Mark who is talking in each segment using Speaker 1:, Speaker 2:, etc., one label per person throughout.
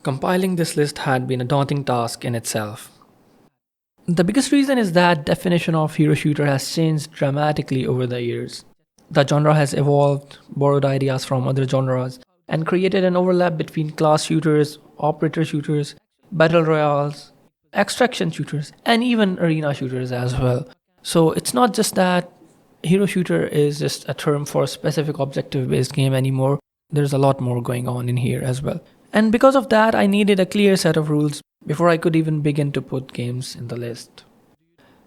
Speaker 1: Compiling this list had been a daunting task in itself. The biggest reason is that definition of hero shooter has changed dramatically over the years. The genre has evolved, borrowed ideas from other genres, and created an overlap between class shooters, operator shooters, battle royales, extraction shooters, and even arena shooters as well. So it's not just that hero shooter is just a term for a specific objective based game anymore. There's a lot more going on in here as well. And because of that, I needed a clear set of rules before I could even begin to put games in the list.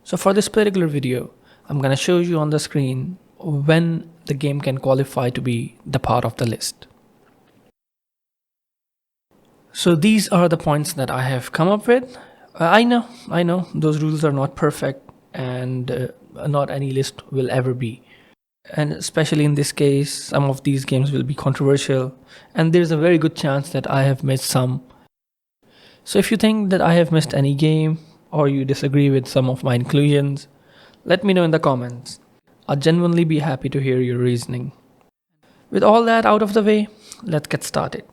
Speaker 1: So for this particular video, I'm gonna show you on the screen when the game can qualify to be the part of the list. So these are the points that I have come up with. I know, those rules are not perfect and not any list will ever be. And especially in this case, some of these games will be controversial and there's a very good chance that I have missed some. So if you think that I have missed any game or you disagree with some of my inclusions, let me know in the comments. I'll genuinely be happy to hear your reasoning. With all that out of the way, let's get started.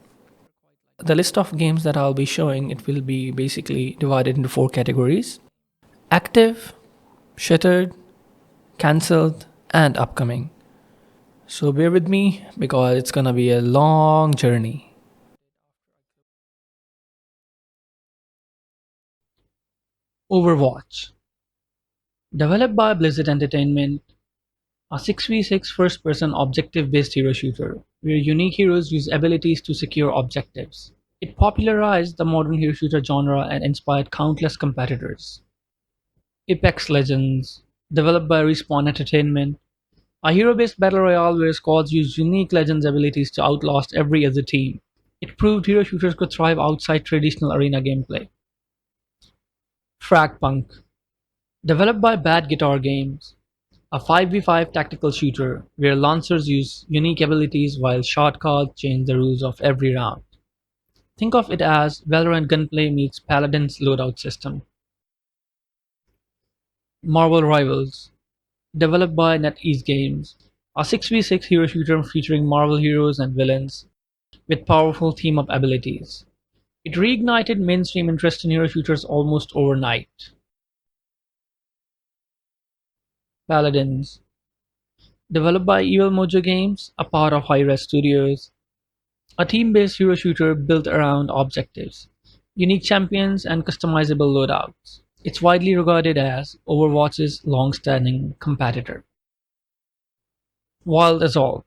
Speaker 1: The list of games that I'll be showing, it will be basically divided into 4 categories: active, shuttered, cancelled, and upcoming. So bear with me because it's gonna be a long journey. Overwatch. Developed by Blizzard Entertainment, a 6v6 first-person objective-based hero shooter, where unique heroes use abilities to secure objectives. It popularized the modern hero shooter genre and inspired countless competitors. Apex Legends. Developed by Respawn Entertainment, a hero-based battle royale where squads use unique Legends abilities to outlast every other team. It proved hero shooters could thrive outside traditional arena gameplay. FragPunk. Developed by Bad Guitar Games, a 5v5 tactical shooter where lancers use unique abilities while shot cards change the rules of every round. Think of it as Valorant gunplay meets Paladins loadout system. Marvel Rivals. Developed by NetEase Games, a 6v6 hero shooter featuring Marvel heroes and villains with powerful team-up abilities. It reignited mainstream interest in hero shooters almost overnight. Paladins. Developed by Evil Mojo Games, a part of Hi-Res Studios, a team-based hero shooter built around objectives, unique champions, and customizable loadouts. It's widely regarded as Overwatch's long-standing competitor. Wild Assault.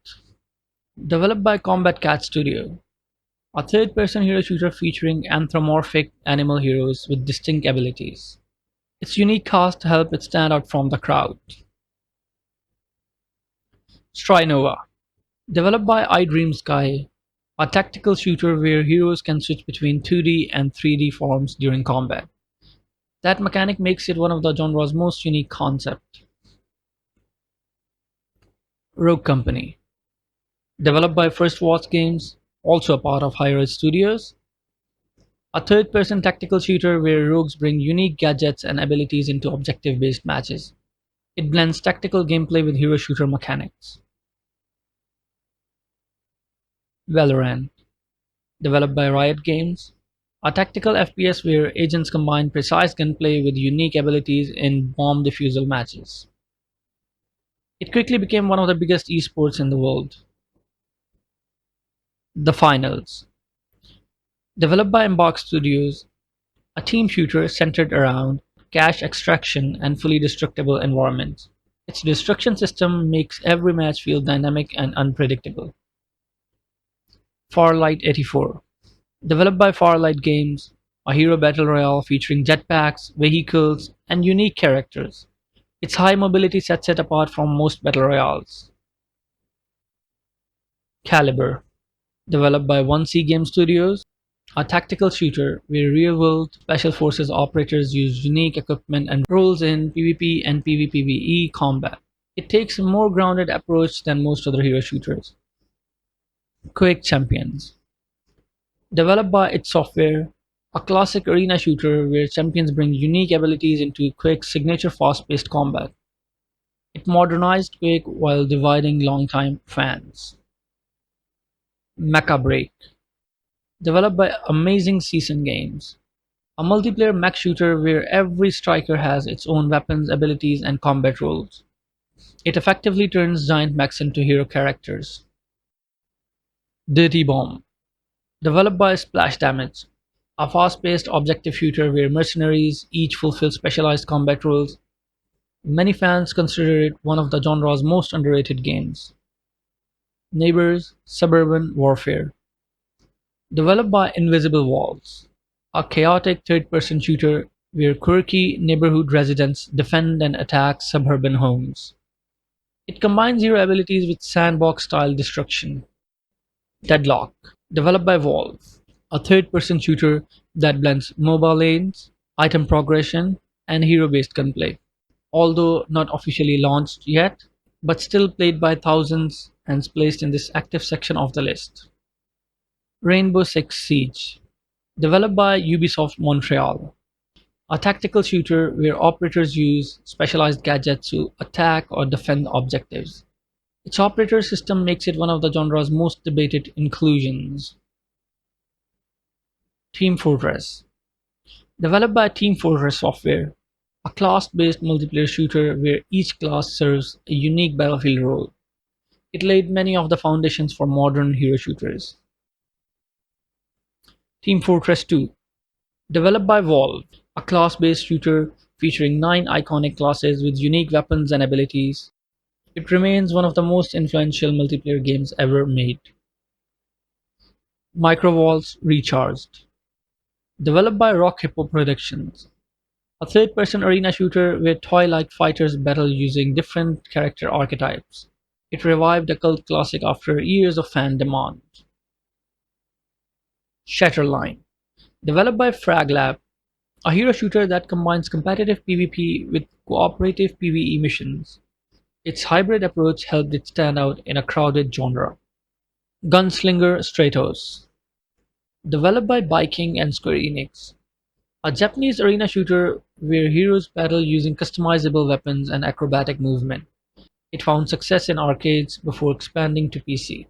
Speaker 1: Developed by Combat Cat Studio, a third-person hero shooter featuring anthropomorphic animal heroes with distinct abilities. Its unique cast helped it stand out from the crowd. Strinova. Developed by iDream Sky, a tactical shooter where heroes can switch between 2D and 3D forms during combat. That mechanic makes it one of the genre's most unique concepts. Rogue Company. Developed by First Watch Games, also a part of Hi-Res Studios, a third-person tactical shooter where rogues bring unique gadgets and abilities into objective-based matches. It blends tactical gameplay with hero shooter mechanics. Valorant. Developed by Riot Games, a tactical FPS where agents combine precise gunplay with unique abilities in bomb defusal matches. It quickly became one of the biggest esports in the world. The Finals. Developed by Embark Studios, a team shooter centered around cache extraction and fully destructible environments. Its destruction system makes every match feel dynamic and unpredictable. Farlight 84. Developed by Farlight Games, a hero battle royale featuring jetpacks, vehicles, and unique characters. Its high mobility sets it apart from most battle royales. Caliber. Developed by 1C Game Studios, a tactical shooter where real-world special forces operators use unique equipment and roles in PvP and PvPvE combat. It takes a more grounded approach than most other hero shooters. Quake Champions. Developed by id Software, a classic arena shooter where champions bring unique abilities into Quake's signature fast-paced combat. It modernized Quake while dividing longtime fans. Mecha. Developed by Amazing Season Games, a multiplayer mech shooter where every striker has its own weapons, abilities, and combat rules. It effectively turns giant mechs into hero characters. Dirty Bomb, developed by Splash Damage, a fast-paced objective shooter where mercenaries each fulfill specialized combat roles. Many fans consider it one of the genre's most underrated games. Neighbors, Suburban Warfare, developed by Invisible Walls, a chaotic third-person shooter where quirky neighborhood residents defend and attack suburban homes. It combines hero abilities with sandbox-style destruction. Deadlock, developed by Valve, a third-person shooter that blends mobile lanes, item progression, and hero-based gunplay. Although not officially launched yet, but still played by thousands and placed in this active section of the list. Rainbow Six Siege, developed by Ubisoft Montreal, a tactical shooter where operators use specialized gadgets to attack or defend objectives. Its operator system makes it one of the genre's most debated inclusions. Team Fortress, developed by Team Fortress Software, a class-based multiplayer shooter where each class serves a unique battlefield role. It laid many of the foundations for modern hero shooters. Team Fortress 2, developed by Valve, a class-based shooter featuring 9 iconic classes with unique weapons and abilities. It remains one of the most influential multiplayer games ever made. Microvolts Recharged, developed by Rock Hippo Productions, a third-person arena shooter where toy-like fighters battle using different character archetypes. It revived a cult classic after years of fan demand. Shatterline, developed by FragLab, a hero shooter that combines competitive PvP with cooperative PvE missions. Its hybrid approach helped it stand out in a crowded genre. Gunslinger Stratos, developed by Viking and Square Enix, a Japanese arena shooter where heroes battle using customizable weapons and acrobatic movement. It found success in arcades before expanding to PC.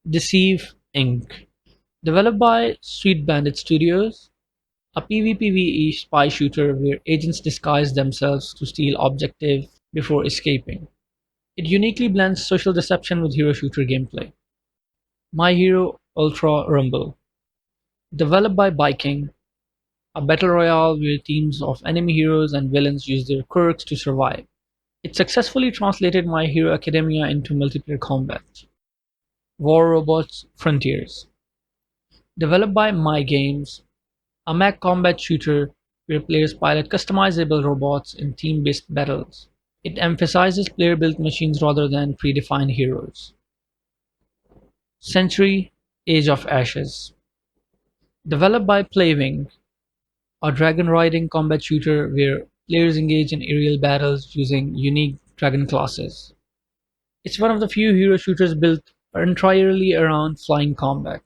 Speaker 1: Deceive Inc., developed by Sweet Bandit Studios, a PvPvE spy shooter where agents disguise themselves to steal objectives before escaping. It uniquely blends social deception with hero shooter gameplay. My Hero Ultra Rumble, developed by Viking, a battle royale where teams of enemy heroes and villains use their quirks to survive. It successfully translated My Hero Academia into multiplayer combat. War Robots Frontiers, developed by My Games, a mech combat shooter where players pilot customizable robots in team-based battles. It emphasizes player-built machines rather than predefined heroes. Century: Age of Ashes, developed by Playwing, a dragon-riding combat shooter where players engage in aerial battles using unique dragon classes. It's one of the few hero shooters built entirely around flying combat.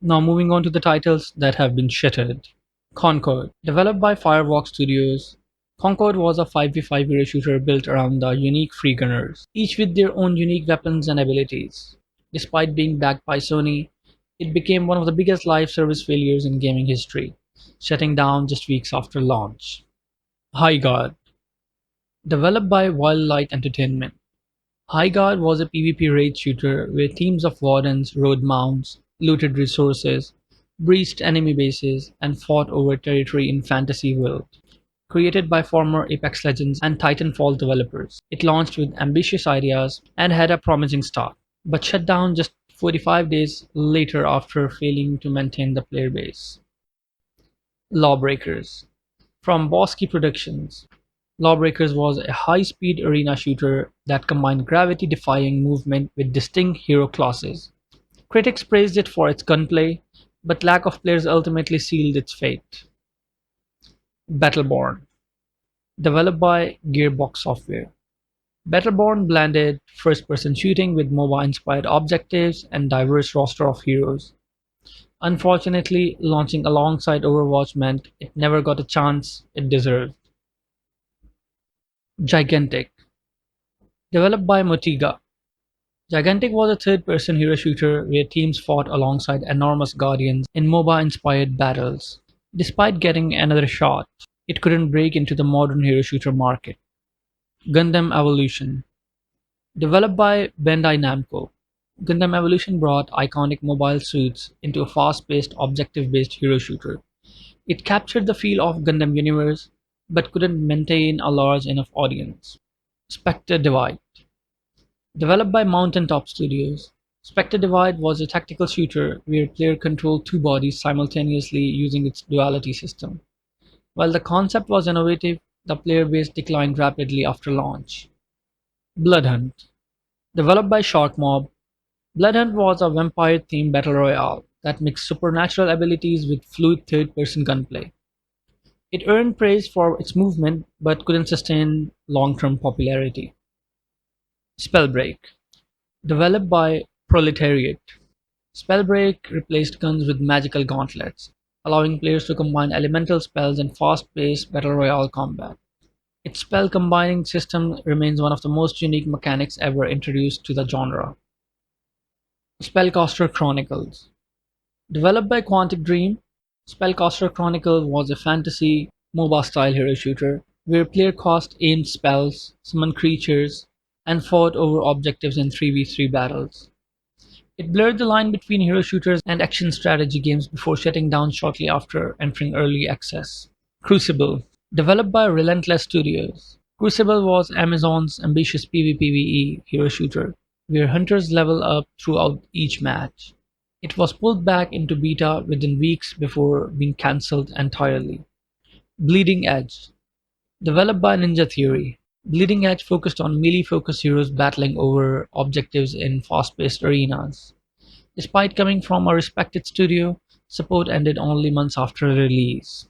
Speaker 1: Now moving on to the titles that have been shuttered. Concord, developed by Firewalk Studios. Concord was a 5v5 hero shooter built around the unique free gunners, each with their own unique weapons and abilities. Despite being backed by Sony, it became one of the biggest live service failures in gaming history, shutting down just weeks after launch. Highguard, developed by Wildlight Entertainment. Highguard was a PvP raid shooter where teams of wardens rode mounts, looted resources, breached enemy bases, and fought over territory in fantasy world. Created by former Apex Legends and Titanfall developers, it launched with ambitious ideas and had a promising start, but shut down just 45 days later after failing to maintain the player base. LawBreakers, from Bosky Productions. LawBreakers was a high-speed arena shooter that combined gravity-defying movement with distinct hero classes. Critics praised it for its gunplay, but lack of players ultimately sealed its fate. Battleborn, developed by Gearbox Software. Battleborn blended first-person shooting with MOBA-inspired objectives and diverse roster of heroes. Unfortunately, launching alongside Overwatch meant it never got a chance it deserved. Gigantic, developed by Motiga, Gigantic was a third-person hero shooter where teams fought alongside enormous guardians in MOBA-inspired battles. Despite getting another shot, it couldn't break into the modern hero shooter market. Gundam Evolution. Developed by Bandai Namco, Gundam Evolution brought iconic mobile suits into a fast-paced, objective-based hero shooter. It captured the feel of Gundam universe, but couldn't maintain a large enough audience. Spectre Divide. Developed by Mountaintop Studios, Spectre Divide was a tactical shooter where player controlled two bodies simultaneously using its duality system. While the concept was innovative, the player base declined rapidly after launch. Bloodhunt. Developed by Sharkmob, Bloodhunt was a vampire-themed battle royale that mixed supernatural abilities with fluid third-person gunplay. It earned praise for its movement but couldn't sustain long-term popularity. Spellbreak. Developed by Proletariat, Spellbreak replaced guns with magical gauntlets, allowing players to combine elemental spells in fast-paced battle royale combat. Its spell combining system remains one of the most unique mechanics ever introduced to the genre. Spellcaster Chronicles. Developed by Quantic Dream, Spellcaster Chronicles was a fantasy MOBA style hero shooter where player cast aimed spells, summoned creatures, and fought over objectives in 3v3 battles. It blurred the line between hero shooters and action strategy games before shutting down shortly after entering early access. Crucible. Developed by Relentless Studios, Crucible was Amazon's ambitious PvPvE hero shooter where hunters level up throughout each match. It was pulled back into beta within weeks before being cancelled entirely. Bleeding Edge. Developed by Ninja Theory, Bleeding Edge focused on melee-focused heroes battling over objectives in fast-paced arenas. Despite coming from a respected studio, support ended only months after release.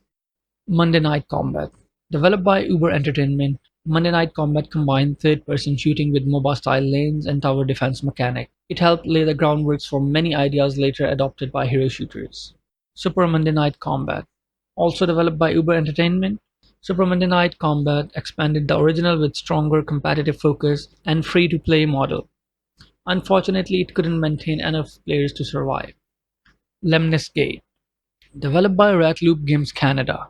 Speaker 1: Monday Night Combat. Developed by Uber Entertainment, Monday Night Combat combined third-person shooting with MOBA-style lanes and tower defense mechanic. It helped lay the groundwork for many ideas later adopted by hero shooters. Super Monday Night Combat. Also developed by Uber Entertainment, Super Monday Night Combat expanded the original with stronger competitive focus and free-to-play model. Unfortunately, it couldn't maintain enough players to survive. Lemnis Gate. Developed by Rat Loop Games Canada,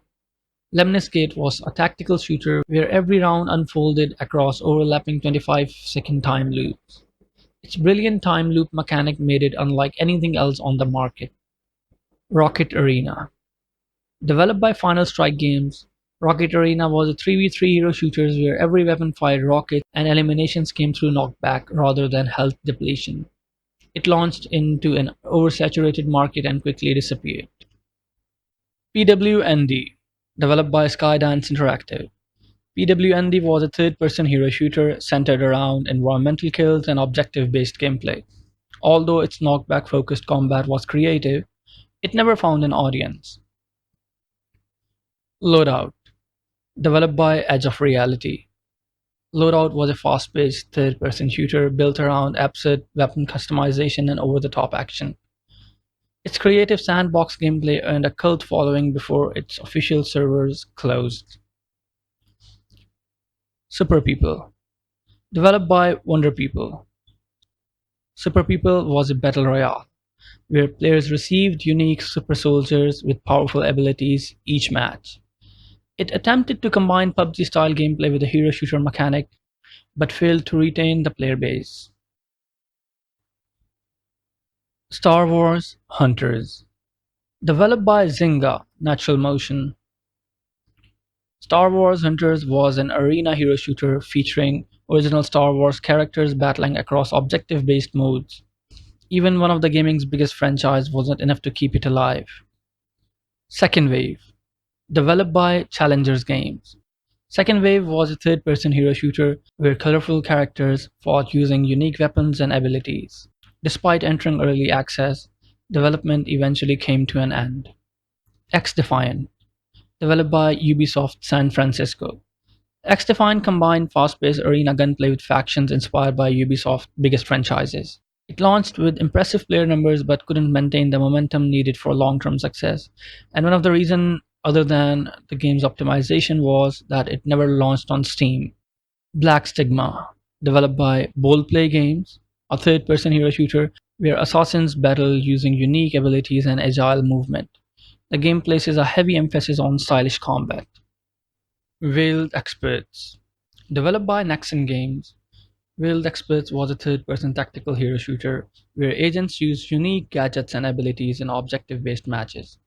Speaker 1: Lemnis Gate was a tactical shooter where every round unfolded across overlapping 25-second time loops. Its brilliant time loop mechanic made it unlike anything else on the market. Rocket Arena. Developed by Final Strike Games, Rocket Arena was a 3v3 hero shooter where every weapon fired rockets and eliminations came through knockback rather than health depletion. It launched into an oversaturated market and quickly disappeared. PWND. Developed by Skydance Interactive, PWND was a third-person hero shooter centered around environmental kills and objective-based gameplay. Although its knockback-focused combat was creative, it never found an audience. Loadout. Developed by Edge of Reality, Loadout was a fast-paced third-person shooter built around absurd weapon customization and over-the-top action. Its creative sandbox gameplay earned a cult following before its official servers closed. Super People. Developed by Wonder People, Super People was a battle royale where players received unique super soldiers with powerful abilities each match. It attempted to combine PUBG-style gameplay with a hero shooter mechanic, but failed to retain the player base. Star Wars Hunters. Developed by Zynga Natural Motion, Star Wars Hunters was an arena hero shooter featuring original Star Wars characters battling across objective-based modes. Even one of the gaming's biggest franchise wasn't enough to keep it alive. Second Wave. Developed by Challengers Games, Second Wave was a third-person hero shooter where colorful characters fought using unique weapons and abilities. Despite entering early access, development eventually came to an end. XDefiant. Developed by Ubisoft San Francisco, XDefiant combined fast-paced arena gunplay with factions inspired by Ubisoft's biggest franchises. It launched with impressive player numbers but couldn't maintain the momentum needed for long-term success, and one of the reasons other than the game's optimization was that it never launched on Steam. Black Stigma. Developed by Boldplay Games, a third person hero shooter where assassins battle using unique abilities and agile movement. The game places a heavy emphasis on stylish combat. Veiled Experts. Developed by Nexon Games, Veiled Experts was a third person tactical hero shooter where agents use unique gadgets and abilities in objective based matches.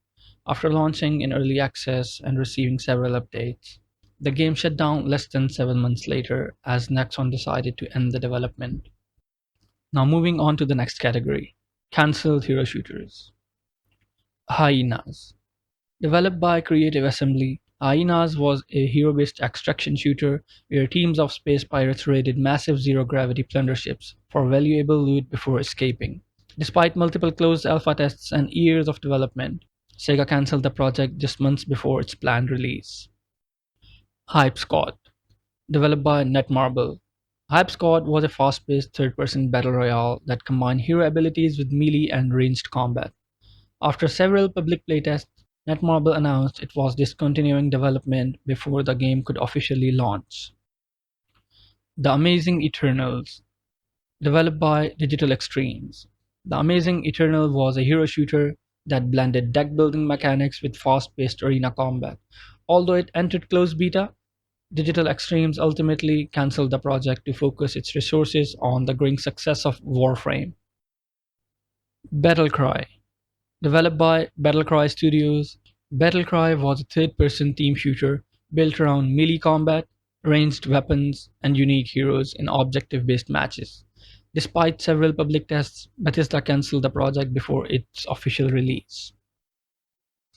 Speaker 1: After launching in early access and receiving several updates, the game shut down less than 7 months later as Nexon decided to end the development. Now, moving on to the next category, cancelled hero shooters. Hyenas. Developed by Creative Assembly, Hyenas was a hero based extraction shooter where teams of space pirates raided massive zero gravity plunder ships for valuable loot before escaping. Despite multiple closed alpha tests and years of development, Sega cancelled the project just months before its planned release. Hype Squad. Developed by Netmarble, Hype Squad was a fast paced third person battle royale that combined hero abilities with melee and ranged combat. After several public playtests, Netmarble announced it was discontinuing development before the game could officially launch. The Amazing Eternals. Developed by Digital Extremes, The Amazing Eternal was a hero shooter that blended deck building mechanics with fast paced arena combat. Although it entered closed beta, Digital Extremes ultimately cancelled the project to focus its resources on the growing success of Warframe. Battlecry. Developed by Battlecry Studios, Battlecry was a third person team shooter built around melee combat, ranged weapons, and unique heroes in objective based matches. Despite several public tests, Bethesda cancelled the project before its official release.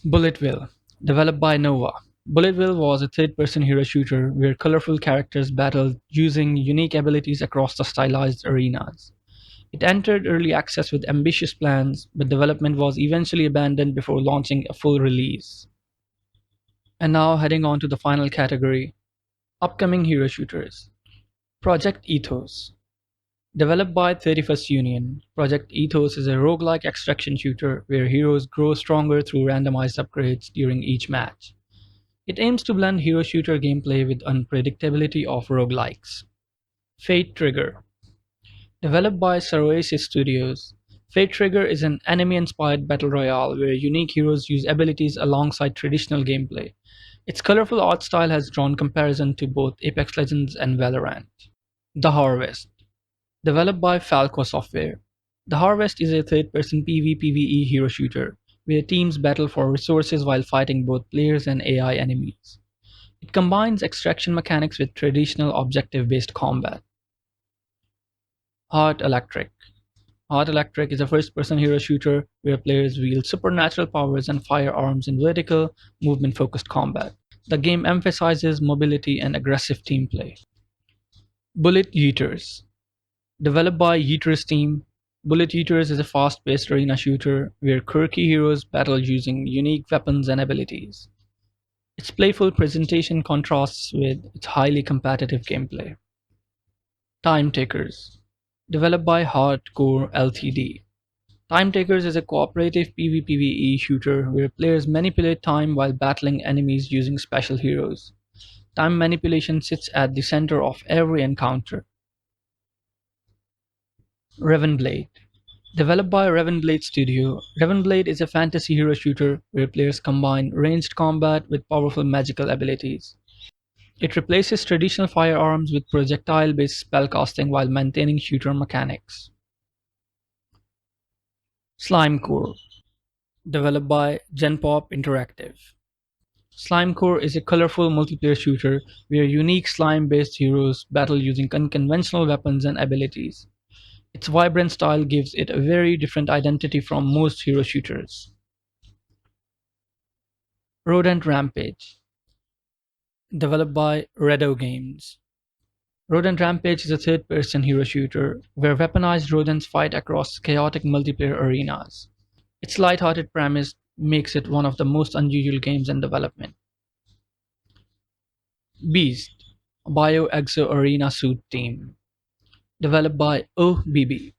Speaker 1: Bulletville. Developed by Nova, Bulletville was a third person hero shooter where colorful characters battled using unique abilities across the stylized arenas. It entered early access with ambitious plans, but development was eventually abandoned before launching a full release. And now, heading on to the final category, upcoming hero shooters. Project Ethos. Developed by 31st Union, Project Ethos is a roguelike extraction shooter where heroes grow stronger through randomized upgrades during each match. It aims to blend hero shooter gameplay with unpredictability of roguelikes. Fate Trigger. Developed by Saroasis Studios, Fate Trigger is an anime-inspired battle royale where unique heroes use abilities alongside traditional gameplay. Its colorful art style has drawn comparison to both Apex Legends and Valorant. The Harvest. Developed by Falco Software, The Harvest is a third-person PvPvE hero shooter where teams battle for resources while fighting both players and AI enemies. It combines extraction mechanics with traditional objective-based combat. Heart Electric. Heart Electric is a first-person hero shooter where players wield supernatural powers and firearms in vertical, movement-focused combat. The game emphasizes mobility and aggressive team play. Bullet Yeeters. Developed by Yeeters Team, Bullet Yeeters is a fast-paced arena shooter where quirky heroes battle using unique weapons and abilities. Its playful presentation contrasts with its highly competitive gameplay. Time Takers. Developed by Hardcore Ltd. Time Takers is a cooperative PvPvE shooter where players manipulate time while battling enemies using special heroes. Time manipulation sits at the center of every encounter. Ravenblade. Developed by Ravenblade Studio, Ravenblade is a fantasy hero shooter where players combine ranged combat with powerful magical abilities. It replaces traditional firearms with projectile-based spellcasting while maintaining shooter mechanics. Slimecore. Developed by Genpop Interactive. Slimecore is a colorful multiplayer shooter where unique slime-based heroes battle using unconventional weapons and abilities. Its vibrant style gives it a very different identity from most hero shooters. Rodent Rampage. Developed by Redo Games. Rodent Rampage is a third-person hero shooter where weaponized rodents fight across chaotic multiplayer arenas. Its light-hearted premise makes it one of the most unusual games in development. Beast, a Bio-Exo Arena Suit team. Developed by OBB.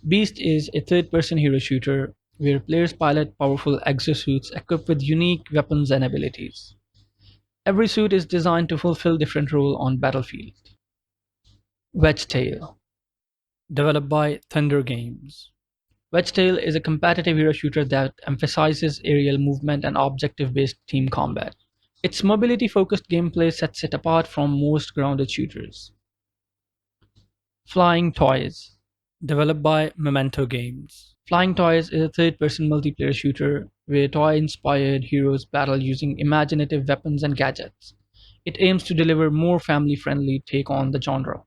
Speaker 1: Beast is a third-person hero shooter where players pilot powerful exosuits equipped with unique weapons and abilities. Every suit is designed to fulfill different roles on battlefield. Wedgetail. developed by Thunder Games. Wedgetail is a competitive hero shooter that emphasizes aerial movement and objective based team combat. Its mobility focused gameplay sets it apart from most grounded shooters. Flying Toys, developed by Memento Games. Flying Toys is a third person multiplayer shooter where toy inspired heroes battle using imaginative weapons and gadgets. It aims to deliver more family friendly take on the genre.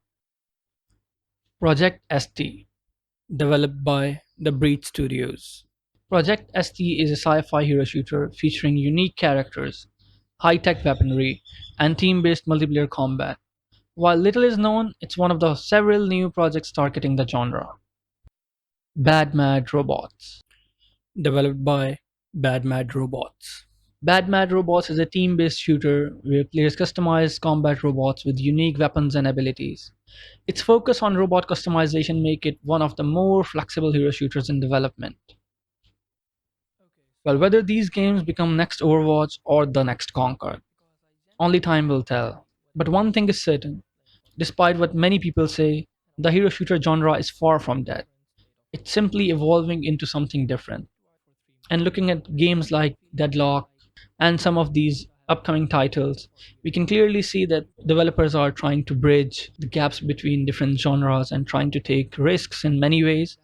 Speaker 1: Project ST, developed by the Breed Studios. Project ST is a sci fi hero shooter featuring unique characters, high tech weaponry, and team based multiplayer combat. While little is known, it's one of the several new projects targeting the genre. Bad Mad Robots, developed by Bad Mad Robots. Bad Mad Robots is a team based shooter where players customize combat robots with unique weapons and abilities. Its focus on robot customization make it one of the more flexible hero shooters in development. Well, whether these games become next Overwatch or the next Concord, only time will tell. But one thing is certain, despite what many people say, the hero shooter genre is far from dead. It's simply evolving into something different. And looking at games like Deadlock and some of these upcoming titles, we can clearly see that developers are trying to bridge the gaps between different genres and trying to take risks in many ways.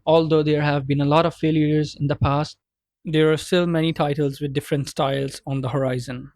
Speaker 1: Although there have been a lot of failures in the past, there are still many titles with different styles on the horizon.